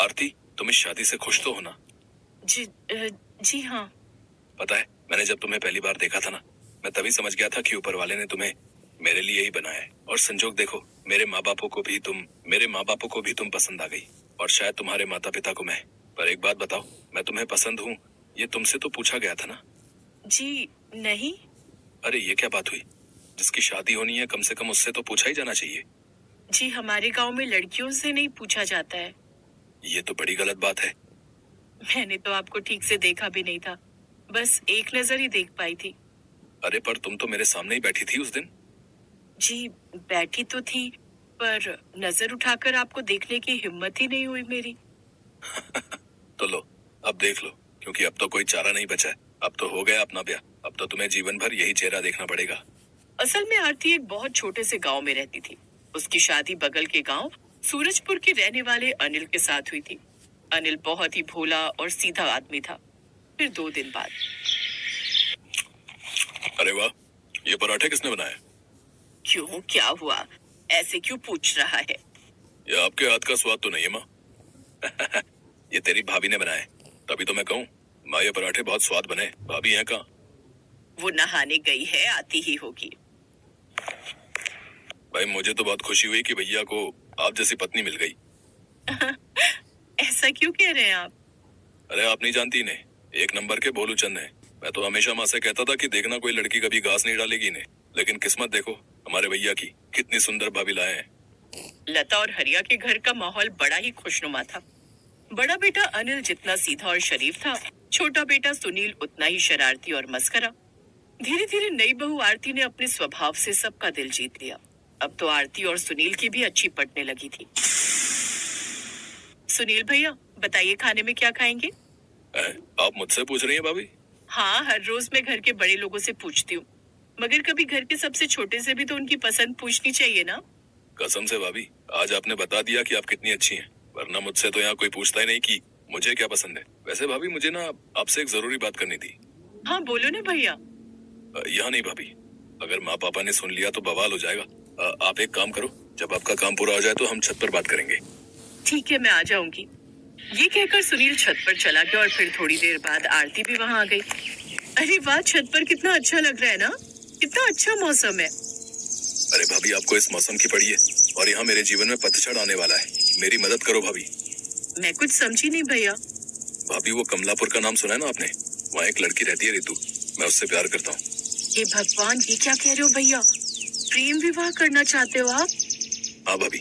आरती, तुम इस शादी से खुश तो हो ना? जी हाँ। पता है, मैंने जब तुम्हें पहली बार देखा था ना, मैं तभी समझ गया था कि ऊपर वाले ने तुम्हें मेरे लिए ही बनाया है। और संजोग देखो, मेरे माँ बापों को भी तुम पसंद आ गई, और शायद तुम्हारे माता पिता को मैं। पर एक बात बताओ, मैं तुम्हें पसंद हूँ, ये तुमसे तो पूछा गया था ना? जी नहीं। अरे ये क्या बात हुई? जिसकी शादी होनी है कम से कम उससे तो पूछा ही जाना चाहिए। जी हमारे गांव में लड़कियों से नहीं पूछा जाता है। ये तो बड़ी गलत बात है। मैंने तो आपको ठीक से देखा भी नहीं था, बस एक नजर ही देख पाई थी। अरे पर तुम तो मेरे सामने ही बैठी थी उस दिन। जी बैठी तो थी, पर नजर उठाकर आपको देखने की हिम्मत ही नहीं हुई मेरी। तो लो, अब देख लो, क्योंकि अब तो कोई चारा नहीं बचा है। अब तो हो गया अपना ब्याह, अब तो तुम्हें जीवन भर यही चेहरा देखना पड़ेगा। असल में आरती एक बहुत छोटे से गांव में रहती थी। उसकी शादी बगल के गांव सूरजपुर के रहने वाले अनिल के साथ हुई थी। अनिल बहुत ही भोला और सीधा आदमी था। फिर 2 दिन बाद। अरे वाह, ये पराठे किसने बनाए? क्यों, क्या हुआ? ऐसे क्यों पूछ रहा है? ये आपके हाथ का स्वाद तो नहीं है माँ। ये तेरी भाभी ने बनाए, तभी तो मैं कहूँ, माँ ये पराठे बहुत स्वाद बने। भाभी है कहाँ? वो नहाने गई है, आती ही होगी। भाई मुझे तो बहुत खुशी हुई कि भैया को आप जैसी पत्नी मिल गई। ऐसा क्यों कह रहे हैं आप? अरे आप नहीं जानती इन्हें, एक नंबर के भोलू चंद है। मैं तो हमेशा माँ से कहता था कि देखना कोई लड़की कभी घास नहीं डालेगी इन्हें, लेकिन किस्मत देखो हमारे भैया की, कितनी सुंदर भाभी लाए हैं। लता और हरिया के घर का माहौल बड़ा ही खुशनुमा था। बड़ा बेटा अनिल जितना सीधा और शरीफ था, छोटा बेटा सुनील उतना ही शरारती और मस्करा। धीरे धीरे नई बहू आरती ने अपने स्वभाव से सबका दिल जीत लिया। अब तो आरती और सुनील की भी अच्छी पटने लगी थी। सुनील भैया, बताइए खाने में क्या खाएंगे? आप मुझसे पूछ रही हैं भाभी? हाँ, हर रोज मैं घर के बड़े लोगों से पूछती हूँ, मगर कभी घर के सबसे छोटे से भी तो उनकी पसंद पूछनी चाहिए ना। कसम से भाभी, आज आपने बता दिया कि आप कितनी अच्छी हैं, वरना मुझसे तो यहाँ कोई पूछता ही नहीं कि मुझे क्या पसंद है। वैसे भाभी मुझे ना आपसे एक जरूरी बात करनी थी। हाँ बोलो ना भैया। यहाँ नहीं भाभी, अगर माँ पापा ने सुन लिया तो बवाल हो जाएगा। आप एक काम करो, जब आपका काम पूरा हो जाए तो हम छत पर बात करेंगे। ठीक है, मैं आ जाऊंगी। ये कहकर सुनील छत पर चला गया और फिर थोड़ी देर बाद आरती भी वहां आ गई। अरे वाह, छत पर कितना अच्छा लग रहा है ना, कितना अच्छा मौसम है। अरे भाभी आपको इस मौसम की पड़ी है, और यहाँ मेरे जीवन में पतझड़ आने वाला है। मेरी मदद करो भाभी। मैं कुछ समझी नहीं भैया। भाभी वो कमलापुर का नाम सुना है ना आपने? वहाँ एक लड़की रहती है रितु, मैं उससे प्यार करता हूँ। हे भगवान, ये क्या कह रहे हो भैया? प्रेम विवाह करना चाहते हो आप? हाँ भाभी,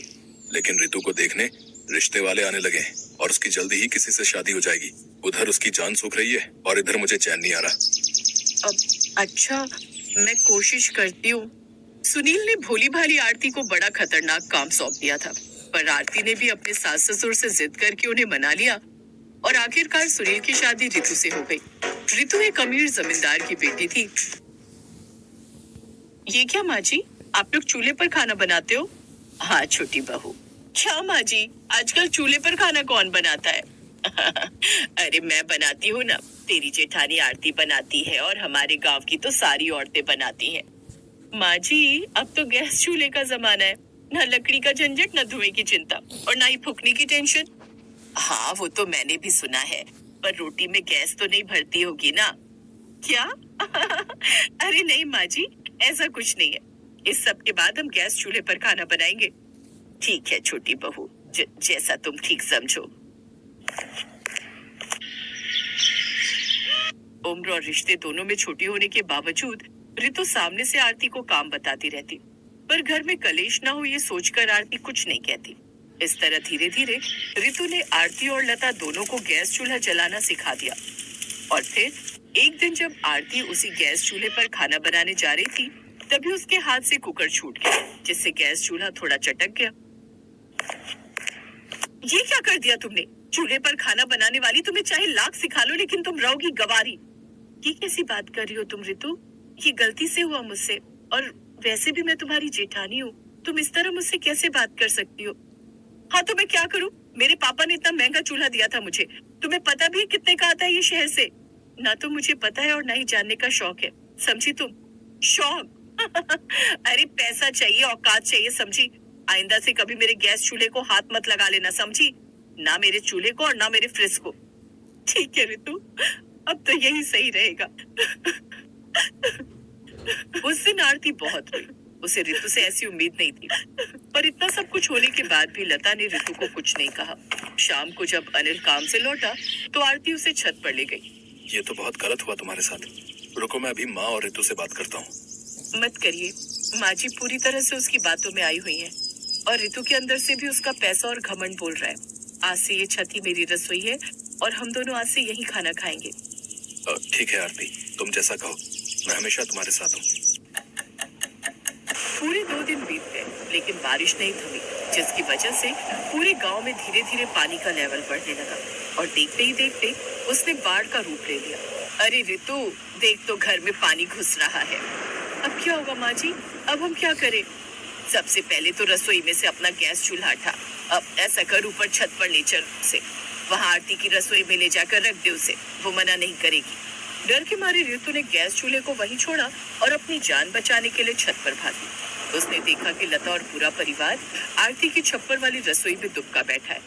लेकिन रितु को देखने रिश्ते वाले आने लगे हैं, और उसकी जल्दी ही किसी से शादी हो जाएगी। उधर उसकी जान सूख रही है और इधर मुझे चैन नहीं आ रहा। अच्छा, मैं कोशिश करती हूँ। सुनील ने भोली भाली आरती को बड़ा खतरनाक काम सौंप दिया था, पर आरती ने भी अपने सास ससुर से जिद करके उन्हें मना लिया और आखिरकार सुनील की शादी रितु से हो गई। रितु एक अमीर जमींदार की बेटी थी। ये क्या माँ जी, आप लोग चूल्हे पर खाना बनाते हो? हाँ छोटी बहू। क्या माँ जी, आजकल चूल्हे पर खाना कौन बनाता है? अरे मैं बनाती हूँ ना, तेरी जेठानी आरती बनाती है और हमारे गांव की तो सारी औरतें बनाती हैं। माँ जी, अब तो गैस चूल्हे का जमाना है, ना लकड़ी का झंझट, ना धुएं की चिंता और ना ही फूकने की टेंशन। हाँ वो तो मैंने भी सुना है, पर रोटी में गैस तो नहीं भरती होगी ना? क्या? अरे नहीं माँ जी, ऐसा कुछ नहीं है। इस सब के बाद हम गैस चूल्हे पर खाना बनाएंगे। ठीक है छोटी बहू, जैसा तुम ठीक समझो। उम्र और रिश्ते दोनों में छोटी होने के बावजूद रितु सामने से आरती को काम बताती रहती, पर घर में कलेश ना हो ये सोचकर आरती कुछ नहीं कहती। इस तरह धीरे धीरे रितु ने आरती और लता दोनों को गैस चूल्हा जलाना सिखा दिया। और फिर एक दिन जब आरती उसी गैस चूल्हे पर खाना बनाने जा रही थी, तभी उसके हाथ से कुकर छूट गया, जिससे गैस चूल्हा थोड़ा चटक गया। ये क्या कर दिया तुमने? चूल्हे पर खाना बनाने वाली तुम्हें चाहे लाख सिखा लो, लेकिन तुम रहोगी गवारी। ये कैसी बात कर रही हो तुम रितु? ये गलती से हुआ मुझसे, और वैसे भी मैं तुम्हारी जेठानी हूँ, तुम इस तरह मुझसे कैसे बात कर सकती हो? हाँ तो मैं क्या करूँ? मेरे पापा ने इतना महंगा चूल्हा दिया था मुझे, तुम्हें पता भी है कितने का आता है ये शहर से? ना तो मुझे पता है और ना ही जानने का शौक है, समझी तुम? शौक? अरे पैसा चाहिए, औकात चाहिए, समझी? आइंदा से कभी मेरे गैस चूल्हे को हाथ मत लगा लेना, समझी? ना मेरे चूल्हे को और ना मेरे फ्रिज को। ठीक है रितु, अब तो यही सही रहेगा। उस दिन आरती बहुत रोई। उसे रितु से ऐसी उम्मीद नहीं थी, पर इतना सब कुछ होने के बाद भी लता ने रितु को कुछ नहीं कहा। शाम को जब अनिल काम से लौटा तो आरती उसे छत पर ले गई। ये तो बहुत गलत हुआ तुम्हारे साथ। रुको, मैं अभी माँ और रितु से बात करता हूँ। मत करिए, माँ जी पूरी तरह से उसकी बातों में आई हुई हैं और रितु के अंदर से भी उसका पैसा और घमंड बोल रहा है। आज से ये छत ही मेरी रसोई है और हम दोनों आज से यही खाना खाएंगे। ठीक है आरती, तुम जैसा कहो, मैं हमेशा तुम्हारे साथ हूँ। पूरे 2 दिन बीत गए, लेकिन बारिश नहीं थमी, जिसकी वजह से पूरे गांव में धीरे धीरे पानी का लेवल बढ़ने लगा और देखते ही देखते उसने बाढ़ का रूप ले लिया। अरे रितु, देख तो घर में पानी घुस रहा है। अब क्या होगा माँ जी? अब हम क्या करें? सबसे पहले तो रसोई में से अपना गैस चूल्हा उठा। अब ऐसा कर ऊपर छत पर ले चल उसे, वहाँ आरती की रसोई में ले जाकर रख दे उसे, वो मना नहीं करेगी। डर के मारे रितु ने गैस चूल्हे को वहीं छोड़ा और अपनी जान बचाने के लिए छत पर भागी। उसने देखा कि लता और पूरा परिवार आरती की छप्पर वाली रसोई में दुबका बैठा है।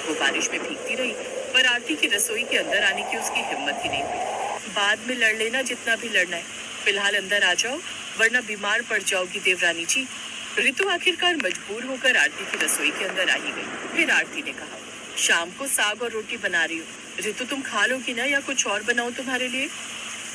वो बारिश में भीगती रही, पर आरती की रसोई के अंदर आने की उसकी हिम्मत ही नहीं हुई। बाद में लड़ लेना जितना भी लड़ना है, फिलहाल अंदर आ जाओ, वरना बीमार पड़ जाओगी देवरानी जी। रितु आखिरकार मजबूर होकर आरती की रसोई के अंदर आ ही गई। फिर आरती ने कहा, शाम को साग और रोटी बना रही हूँ, रितु तुम खा लोगी ना, या कुछ और बनाऊं तुम्हारे लिए?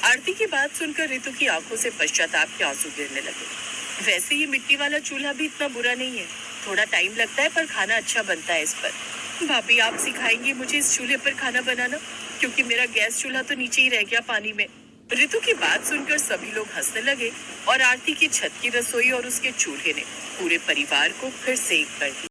आरती की बात सुनकर रितु की आंखों से पश्चाताप के आंसू गिरने लगे। वैसे ये मिट्टी वाला चूल्हा भी इतना बुरा नहीं है, थोड़ा टाइम लगता है पर खाना अच्छा बनता है इस पर। भाभी, आप सिखाएंगी मुझे इस चूल्हे पर खाना बनाना, क्योंकि मेरा गैस चूल्हा तो नीचे ही रह गया पानी में। रितु की बात सुनकर सभी लोग हंसने लगे और आरती की छत की रसोई और उसके चूल्हे ने पूरे परिवार को फिर से एक कर दिया।